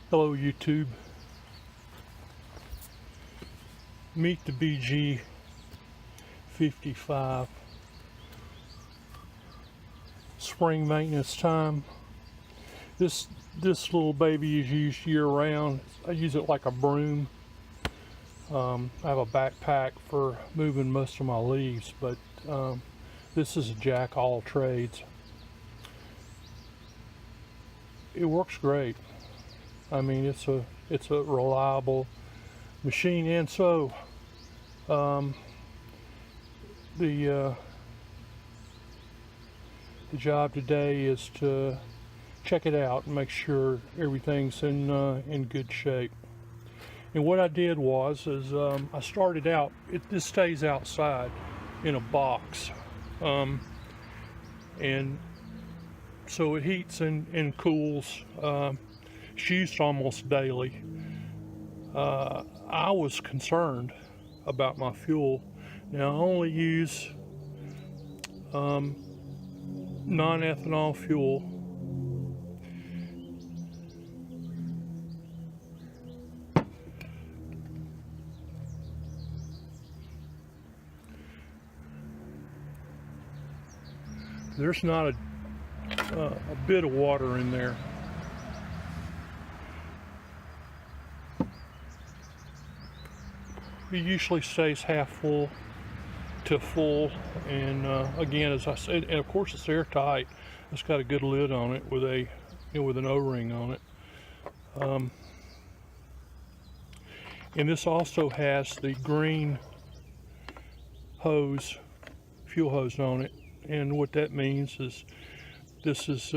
Hello YouTube. Meet the BG 55. Spring maintenance time. This little baby is used year round. I use it like a broom. I have a backpack for moving most of my leaves, but this is a jack of all trades. It works great. I mean, it's a reliable machine, and so the job today is to check it out and make sure everything's in good shape. And what I did is I started out. This stays outside in a box, and so it heats and cools. It's used almost daily. I was concerned about my fuel. Now I only use non-ethanol fuel. There's not a bit of water in there. It usually stays half full to full, and again, as I said, and of course it's airtight. It's got a good lid on it with with an O-ring on it. And this also has the green hose, fuel hose on it. And what that means is this is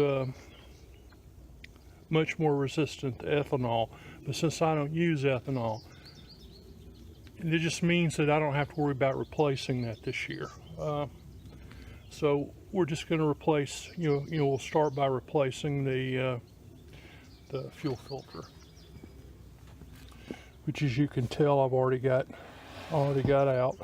much more resistant to ethanol. But since I don't use ethanol, it just means that I don't have to worry about replacing that this year. So we're just going to replace, we'll start by replacing the fuel filter, which, as you can tell, I've already got out.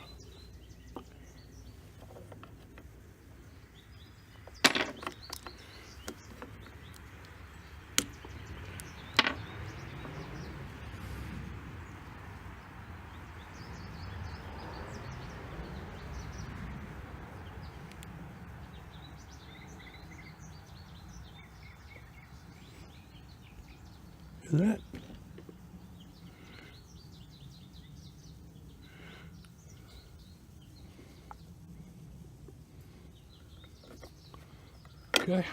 Is that? Okay.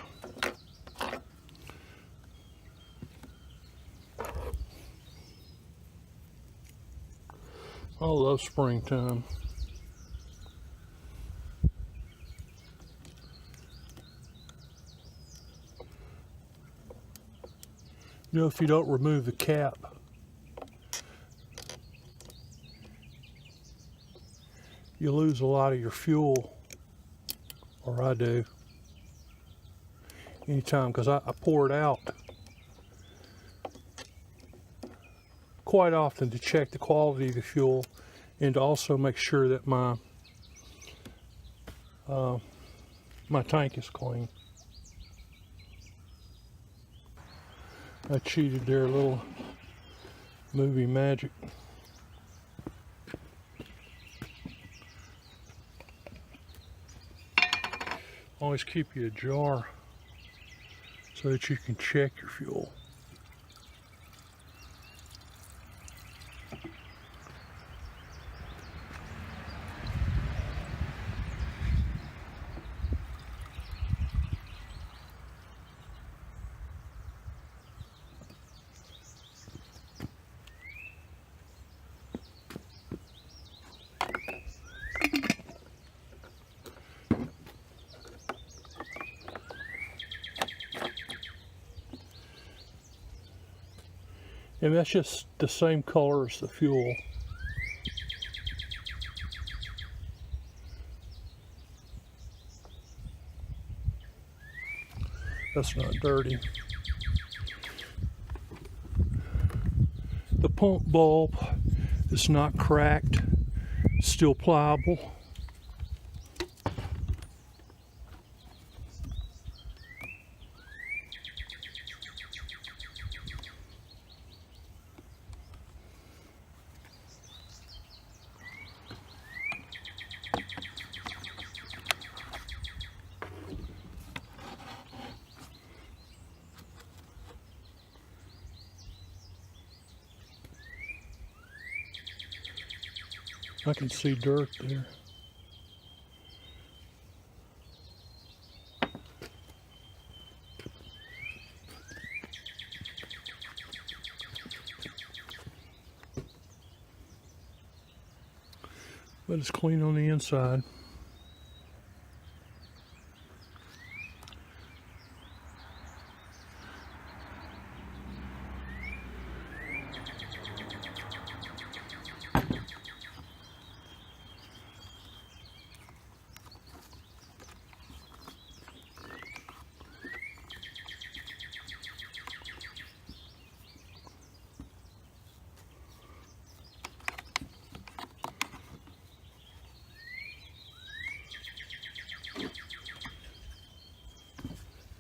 I love springtime. If you don't remove the cap, you lose a lot of your fuel, or I do, anytime, because I pour it out quite often to check the quality of the fuel and to also make sure that my tank is clean. I cheated there, a little movie magic. Always keep you a jar so that you can check your fuel. And that's just the same color as the fuel. That's not dirty. The pump bulb is not cracked, still pliable. I can see dirt there. But it's clean on the inside.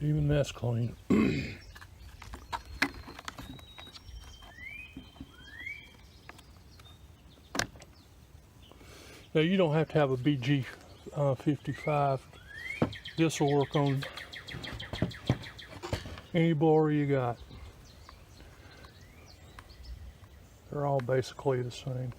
Even that's clean. Now you don't have to have a BG 55. This will work on any blower you got. They're all basically the same.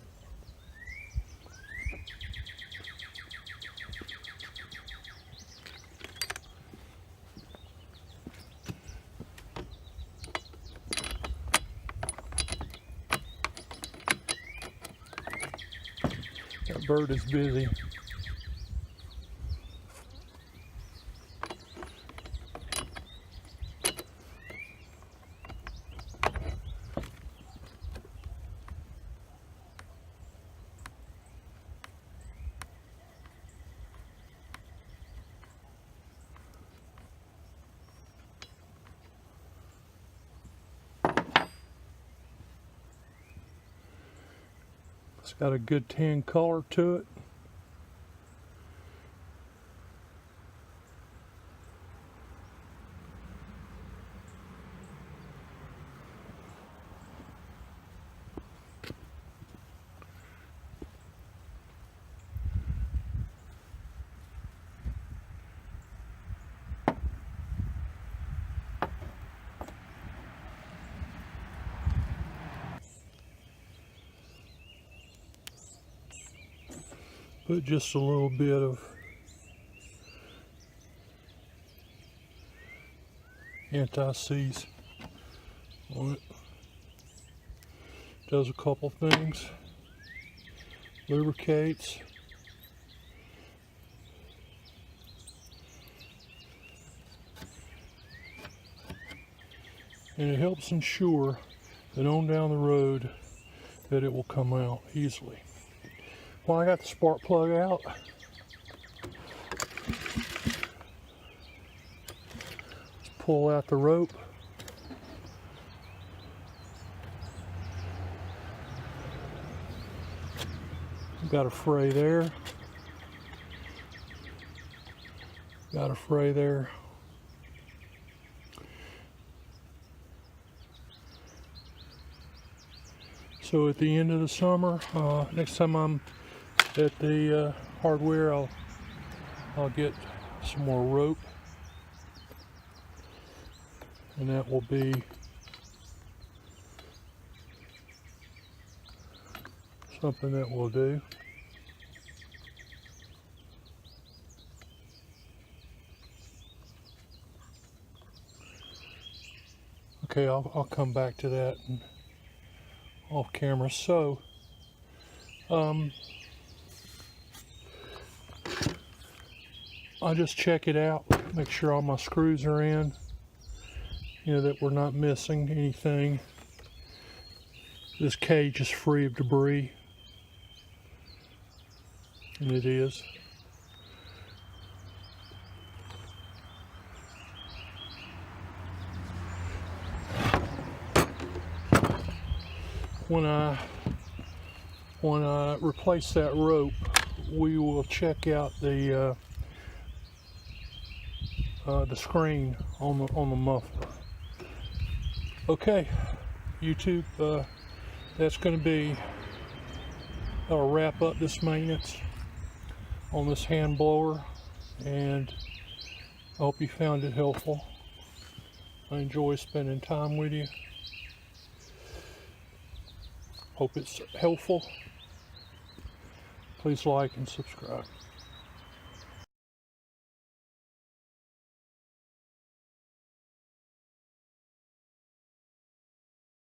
That bird is busy. It's got a good tan color to it. Put just a little bit of anti-seize on it. Does a couple things. Lubricates. And it helps ensure that on down the road that it will come out easily. Well, I got the spark plug out. Let's pull out the rope. Got a fray there. Got a fray there. So at the end of the summer, next time I'm at the hardware, I'll get some more rope, and that will be something that we'll do. Okay, I'll come back to that and off camera. So I'll just check it out, make sure all my screws are in, you know, that we're not missing anything. This cage is free of debris, and it is. When I replace that rope, we will check out the screen on the muffler. Okay, YouTube, that's going to be, that'll wrap up this maintenance on this hand blower, and I hope you found it helpful. I enjoy spending time with you. Hope it's helpful. Please like and subscribe.